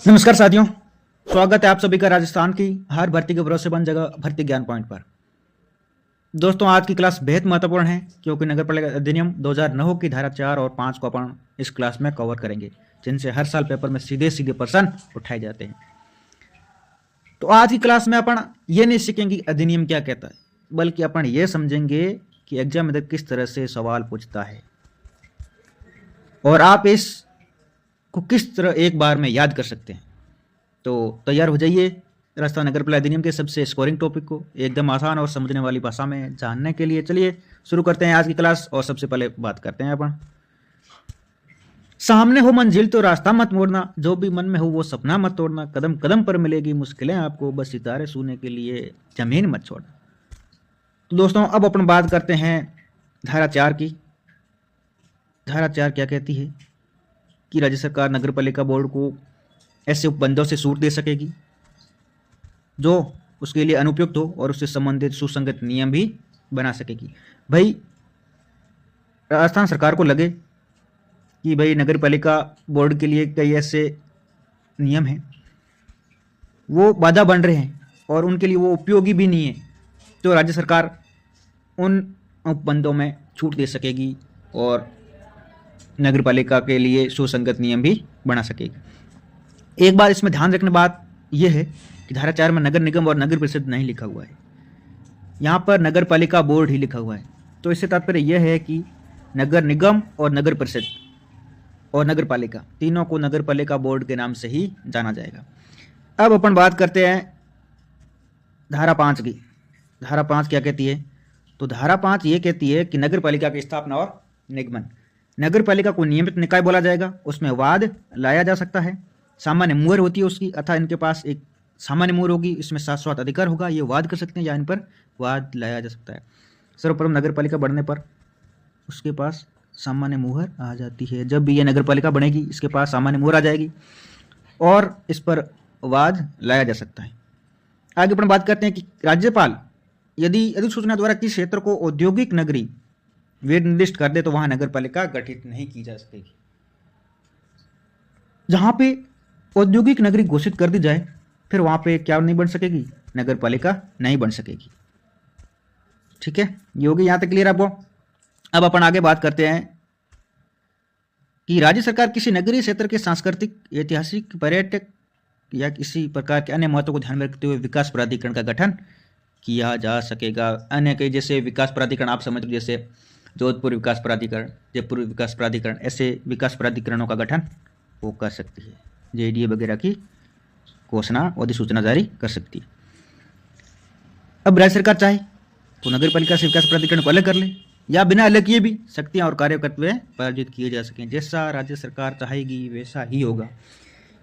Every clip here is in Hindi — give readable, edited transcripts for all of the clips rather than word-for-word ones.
नमस्कार साथियों, स्वागत है आप सभी का राजस्थान की हर भर्ती के भरोसेमंद जगह भर्ती ज्ञान पॉइंट पर। दोस्तों, आज की क्लास बेहद महत्वपूर्ण है क्योंकि नगर पालिका अधिनियम 2009 की धारा 4 और 5 को अपन इस क्लास में कवर करेंगे, जिनसे हर साल पेपर में सीधे सीधे प्रश्न उठाए जाते हैं। तो आज की क्लास में अपन ये नहीं सीखेंगे अधिनियम क्या कहता है, बल्कि अपन ये समझेंगे कि एग्जाम में किस तरह से सवाल पूछता है और आप इस को किस तरह एक बार में याद कर सकते हैं। तो तैयार हो जाइए राजस्थान नगर पालिका अधिनियम के सबसे स्कोरिंग टॉपिक को एकदम आसान और समझने वाली भाषा में जानने के लिए चलिए शुरू करते हैं आज की क्लास। और सबसे पहले बात करते हैं अपन, सामने हो मंजिल तो रास्ता मत मोड़ना, जो भी मन में हो वो सपना मत तोड़ना, कदम कदम पर मिलेगी मुश्किलें आपको, बस सितारे छूने के लिए जमीन मत छोड़ना। तो दोस्तों, अब अपन बात करते हैं धारा 4 की। धारा 4 क्या कहती है कि राज्य सरकार नगर पालिका बोर्ड को ऐसे उपबंधों से छूट दे सकेगी जो उसके लिए अनुपयुक्त हो और उससे संबंधित सुसंगत नियम भी बना सकेगी। भाई, राजस्थान सरकार को लगे कि भाई नगर पालिका बोर्ड के लिए कई ऐसे नियम हैं वो बाधा बन रहे हैं और उनके लिए वो उपयोगी भी नहीं है, तो राज्य सरकार उन उपबंधों में छूट दे सकेगी और नगर पालिका के लिए सुसंगत नियम भी बना सकेगी। एक बात इसमें ध्यान रखने बात यह है कि धारा 4 में नगर निगम और नगर परिषद नहीं लिखा हुआ है, यहाँ पर नगर पालिका बोर्ड ही लिखा हुआ है। तो इससे तात्पर्य यह है कि नगर निगम और नगर परिषद और नगर पालिका तीनों को नगर पालिका बोर्ड के नाम से ही जाना जाएगा। अब अपन बात करते हैं धारा 5 की। धारा 5 क्या कहती है? तो धारा 5 ये कहती है कि नगर पालिका की स्थापना और निगमन, नगर पालिका को नियमित निकाय बोला जाएगा, उसमें वाद लाया जा सकता है, सामान्य मुहर होती है उसकी, अतः इनके पास एक सामान्य मुहर होगी, इसमें शाश्वत अधिकार होगा, ये वाद कर सकते हैं या इन पर वाद लाया जा सकता है। सर्वप्रथम नगर पालिका बढ़ने पर उसके पास सामान्य मुहर आ जाती है। जब भी ये नगर पालिका बनेगी इसके पास सामान्य मुहर आ जाएगी और इस पर वाद लाया जा सकता है। आगे अपन बात करते हैं कि राज्यपाल यदि अधिसूचना द्वारा किसी क्षेत्र को औद्योगिक नगरी वे निर्दिष्ट कर दे तो वहां नगर पालिका गठित नहीं की जा सकेगी। जहां पे औद्योगिक नगरी घोषित कर दी जाए फिर वहां पे क्या नहीं बन सकेगी? नगर पालिका नहीं बन सकेगी। ठीक है, ये होगी यहां तक क्लियर आपको। अब अपन आगे बात करते हैं कि राज्य सरकार किसी नगरीय क्षेत्र के सांस्कृतिक, ऐतिहासिक, पर्यटक या किसी प्रकार के अन्य महत्व को ध्यान में रखते हुए विकास प्राधिकरण का गठन किया जा सकेगा। अन्य कई जैसे विकास प्राधिकरण आप समझ लो, जैसे जोधपुर विकास प्राधिकरण, जयपुर विकास प्राधिकरण, ऐसे विकास प्राधिकरणों का गठन वो कर सकती है। जेडीए वगैरह की घोषणा और अधिसूचना जारी कर सकती है। अब राज्य सरकार चाहे तो नगर पालिका से विकास प्राधिकरण को अलग कर ले या बिना अलग किए भी शक्तियां और कार्य कर्तव्य प्रायोजित किए जा सकें। जैसा राज्य सरकार चाहेगी वैसा ही होगा।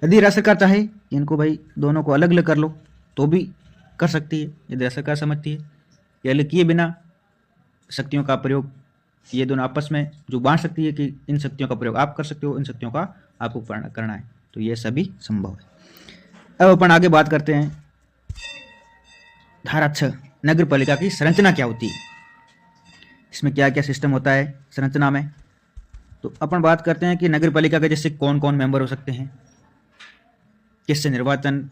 यदि राज्य सरकार चाहे इनको भाई दोनों को अलग अलग कर लो तो भी कर सकती है, यदि राज्य सरकार समझती है या अलग किए बिना शक्तियों का प्रयोग ये दोनों आपस में जो बांट सकती है कि इन शक्तियों का प्रयोग आप कर सकते हो, इन शक्तियों का आपको करना है, तो ये सभी संभव है। अब अपन आगे बात करते हैं धारा 6, नगर पालिका की संरचना क्या होती है, इसमें क्या क्या सिस्टम होता है संरचना में। तो अपन बात करते हैं कि नगर पालिका के जैसे कौन कौन मेंबर हो सकते हैं, किससे निर्वाचन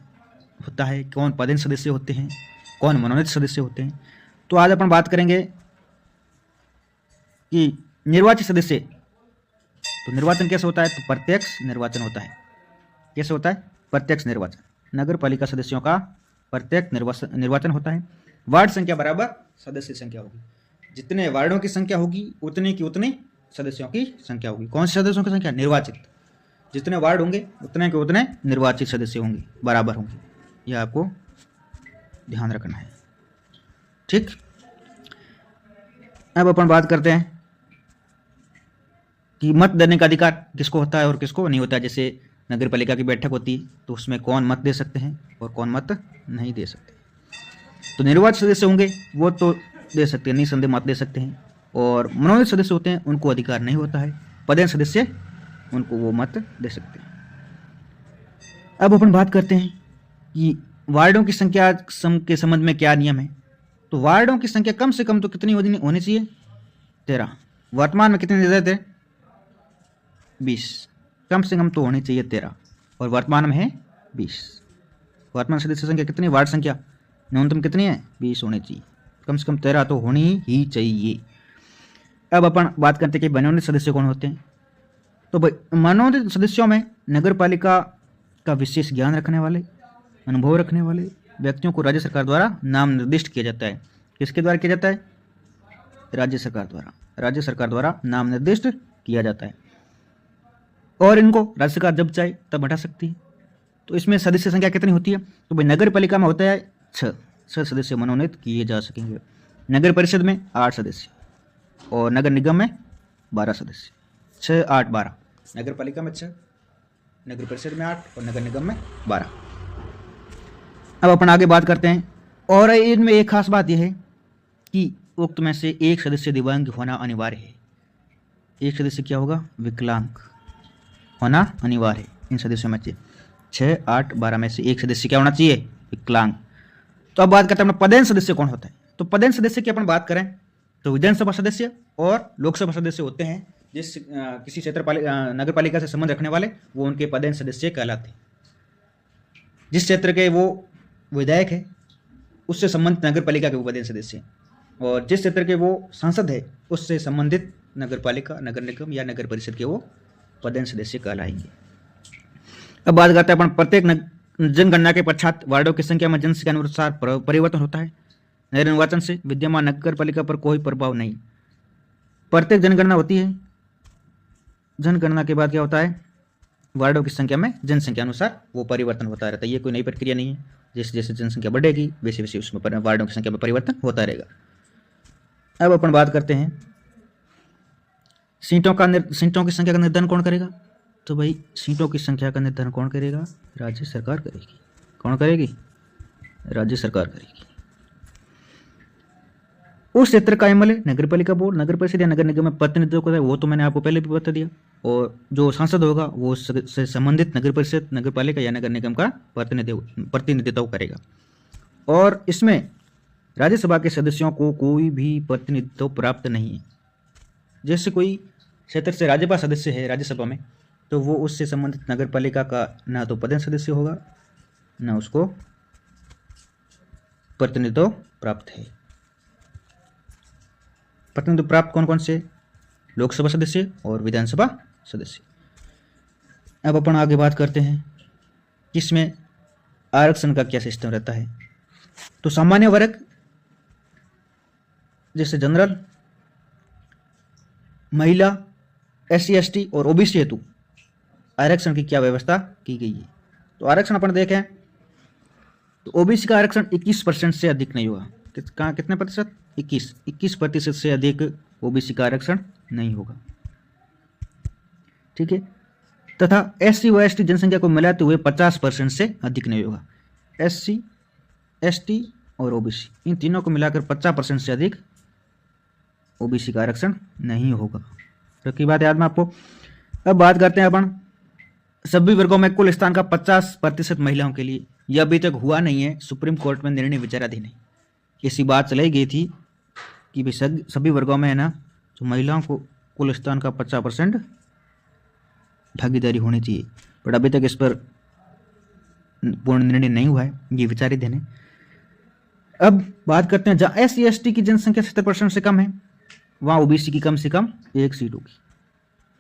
होता है, कौन पदेन सदस्य होते हैं, कौन मनोनीत सदस्य होते हैं। तो आज अपन बात करेंगे कि निर्वाचित सदस्य, तो निर्वाचन कैसे होता है? तो प्रत्यक्ष निर्वाचन होता है। कैसे होता है? प्रत्यक्ष निर्वाचन। नगर पालिका सदस्यों का प्रत्यक्ष निर्वाचन होता है। वार्ड संख्या बराबर सदस्य संख्या होगी, जितने वार्डों की संख्या होगी उतने की उतने सदस्यों की संख्या होगी। कौन से सदस्यों की संख्या? निर्वाचित। जितने वार्ड होंगे उतने के उतने निर्वाचित सदस्य होंगे, बराबर होंगे। यह आपको ध्यान रखना है। ठीक, अब अपन बात करते हैं कि मत देने का अधिकार किसको होता है और किसको नहीं होता है। जैसे नगर पालिका की बैठक होती है तो उसमें कौन मत दे सकते हैं और कौन मत नहीं दे सकते। तो निर्वाचित सदस्य होंगे वो तो दे सकते हैं, निसंदेह मत दे सकते हैं, और मनोनीत सदस्य होते हैं उनको अधिकार नहीं होता है। पदेन सदस्य उनको वो मत दे सकते हैं। अब अपन बात करते हैं कि वार्डों की संख्या के संबंध में क्या नियम है। तो वार्डों की संख्या कम से कम तो कितनी होनी चाहिए? 13। वर्तमान में कितने दे देते हैं? 20। कम से कम तो होनी चाहिए 13 और वर्तमान में है 20। वर्तमान सदस्य संख्या कितनी, वार्ड संख्या न्यूनतम कितनी है, 20 होनी चाहिए, कम से कम 13 तो होनी ही चाहिए। अब अपन बात करते हैं कि मनोनीत सदस्य कौन होते हैं। तो भाई मनोनीत सदस्यों में नगर पालिका का विशेष ज्ञान रखने वाले, अनुभव रखने वाले व्यक्तियों को राज्य सरकार द्वारा नाम निर्दिष्ट किया जाता है। किसके द्वारा किया जाता है, राज्य सरकार द्वारा, राज्य सरकार द्वारा नाम निर्दिष्ट किया जाता है। और इनको राज्य सरकार जब चाहे तब हटा सकती है। तो इसमें सदस्य संख्या कितनी होती है, तो भाई नगर पालिका में होता है 6 सदस्य मनोनीत किए जा सकेंगे। नगर परिषद में 8 सदस्य और नगर निगम में 12 सदस्य, 6, 8, 12। नगर पालिका में 6, नगर परिषद में 8 और नगर निगम में 12। अब अपन आगे बात करते हैं। और इनमें एक खास बात यह है कि उक्त में से एक सदस्य दिव्यांग होना अनिवार्य है। एक सदस्य क्या होगा, विकलांग होना अनिवार्य है। इन सदस्यों में से 6, 8, 12 में से एक सदस्य क्या होना चाहिए, विकलांग। तो अब बात करते हैं अपना पदेन सदस्य कौन होता है। तो पदेन सदस्य की अपन बात करें तो विधानसभा सदस्य और लोकसभा सदस्य होते हैं। जिस किसी क्षेत्र नगर पालिका से संबंध रखने वाले वो उनके पदेन सदस्य कहलाते हैं। जिस क्षेत्र के वो विधायक है उससे संबंधित नगर पालिका के वो पदेन सदस्य हैं, और जिस क्षेत्र के वो सांसद है उससे संबंधित नगर पालिका, नगर निगम या नगर परिषद के वो पदेन सदस्य कहलाएंगे। अब बात करते हैं अपन प्रत्येक जनगणना के पश्चात वार्डों की संख्या में जनसंख्या के अनुसार परिवर्तन होता है। नए निर्वाचन से विद्यमान नगर पालिका पर कोई प्रभाव नहीं। प्रत्येक जनगणना होती है, जनगणना के बाद क्या होता है, वार्डों की संख्या में जनसंख्या अनुसार वो परिवर्तन होता रहता है। ये कोई नई प्रक्रिया नहीं है। जैसे जैसे जनसंख्या बढ़ेगी वैसे वैसे उसमें वार्डों की संख्या में परिवर्तन होता रहेगा। अब अपन बात करते हैं सीटों की संख्या का निर्धारण कौन करेगा। तो भाई सीटों की संख्या का निर्धारण कौन करेगा, राज्य सरकार करेगी। कौन करेगी, राज्य सरकार करेगी। उस क्षेत्र का एमएलए नगर पालिका बोर्ड, नगर परिषद या नगर निगम में प्रतिनिधित्व करता है, वो तो मैंने आपको पहले भी बता दिया। और जो सांसद होगा वो से संबंधित नगर परिषद, नगर पालिका या नगर निगम का प्रतिनिधित्व करेगा। और इसमें राज्यसभा के सदस्यों को कोई भी प्रतिनिधित्व प्राप्त नहीं है। जैसे कोई क्षेत्र से राज्यसभा सदस्य है राज्यसभा में, तो वो उससे संबंधित नगर पालिका का ना तो पदेन सदस्य होगा ना उसको प्रतिनिधित्व प्राप्त है। प्रतिनिधित्व प्राप्त कौन कौन से, लोकसभा सदस्य और विधानसभा सदस्य। अब अपन आगे बात करते हैं इसमें आरक्षण का क्या सिस्टम रहता है। तो सामान्य वर्ग जैसे जनरल, महिला, SC ST और OBC हेतु आरक्षण की क्या व्यवस्था की गई है। तो आरक्षण अपन देखें तो OBC का आरक्षण 21% से अधिक नहीं होगा। कितने प्रतिशत, 21% से अधिक OBC का आरक्षण नहीं होगा, ठीक है। तथा SC व ST जनसंख्या को मिलाते हुए 50% से अधिक नहीं होगा। SC ST और OBC इन तीनों को मिलाकर 50% से अधिक OBC का आरक्षण नहीं होगा। तो की बात याद में आपको। अब बात करते हैं अपन सभी वर्गों में कुल स्थान का 50% महिलाओं के लिए। यह अभी तक हुआ नहीं है, सुप्रीम कोर्ट में निर्णय विचाराधीन है। ऐसी बात चलाई गई थी कि भाई सभी वर्गों में है ना, तो महिलाओं को कुल स्थान का 50% भागीदारी होनी चाहिए, बट अभी तक इस पर पूर्ण निर्णय नहीं हुआ है, ये विचाराधीन है। अब बात करते हैं जहाँ SC ST की जनसंख्या 70% से कम है वहाँ OBC की कम से कम 1 सीट होगी।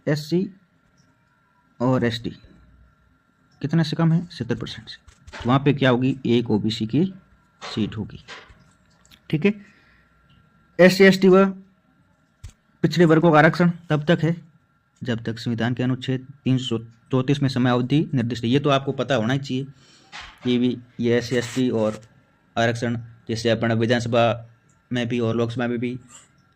SC और ST कितने से कम है, 70% से, तो वहाँ पे क्या होगी, 1 OBC की सीट होगी, ठीक है। SC ST व पिछड़े वर्गों का आरक्षण तब तक है जब तक संविधान के अनुच्छेद 334 में समय अवधि निर्दिष्ट है। ये तो आपको पता होना ही चाहिए। ये SC ST और आरक्षण जैसे अपना विधानसभा में भी और लोकसभा में भी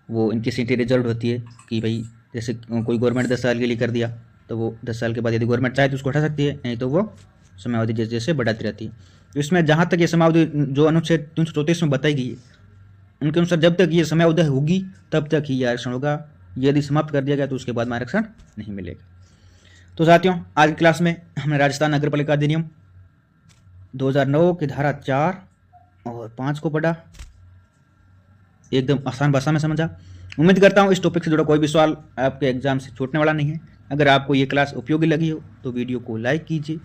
वो इनकी सीटें रिजर्व होती है कि भाई जैसे कोई गवर्नमेंट 10 साल के लिए कर दिया तो वो 10 साल के बाद यदि गवर्नमेंट चाहे तो उसको हटा सकती है, नहीं तो वो समयावधि जैसे जैसे बढ़ाती रहती है। तो इसमें जहाँ तक ये समयावधि जो अनुच्छेद 334 में बताई गई है उनके अनुसार जब तक ये समयावधि होगी तब तक ही ये आरक्षण होगा। यदि समाप्त कर दिया गया तो उसके बाद में आरक्षण नहीं मिलेगा। तो साथियों आज की क्लास में हमने राजस्थान नगर पालिका अधिनियम 2009 की धारा 4 और 5 को पढ़ा, एकदम आसान भाषा में समझा। उम्मीद करता हूँ इस टॉपिक से जुड़ा कोई भी सवाल आपके एग्जाम से छूटने वाला नहीं है। अगर आपको ये क्लास उपयोगी लगी हो तो वीडियो को लाइक कीजिए,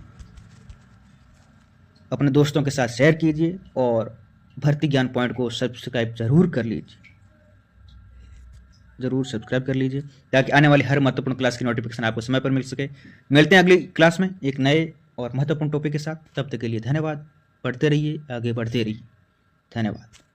अपने दोस्तों के साथ शेयर कीजिए और भर्ती ज्ञान पॉइंट को सब्सक्राइब जरूर कर लीजिए, जरूर सब्सक्राइब कर लीजिए ताकि आने वाली हर महत्वपूर्ण क्लास की नोटिफिकेशन आपको समय पर मिल सके। मिलते हैं अगली क्लास में एक नए और महत्वपूर्ण टॉपिक के साथ। तब तक के लिए धन्यवाद। पढ़ते रहिए, आगे बढ़ते रहिए। धन्यवाद।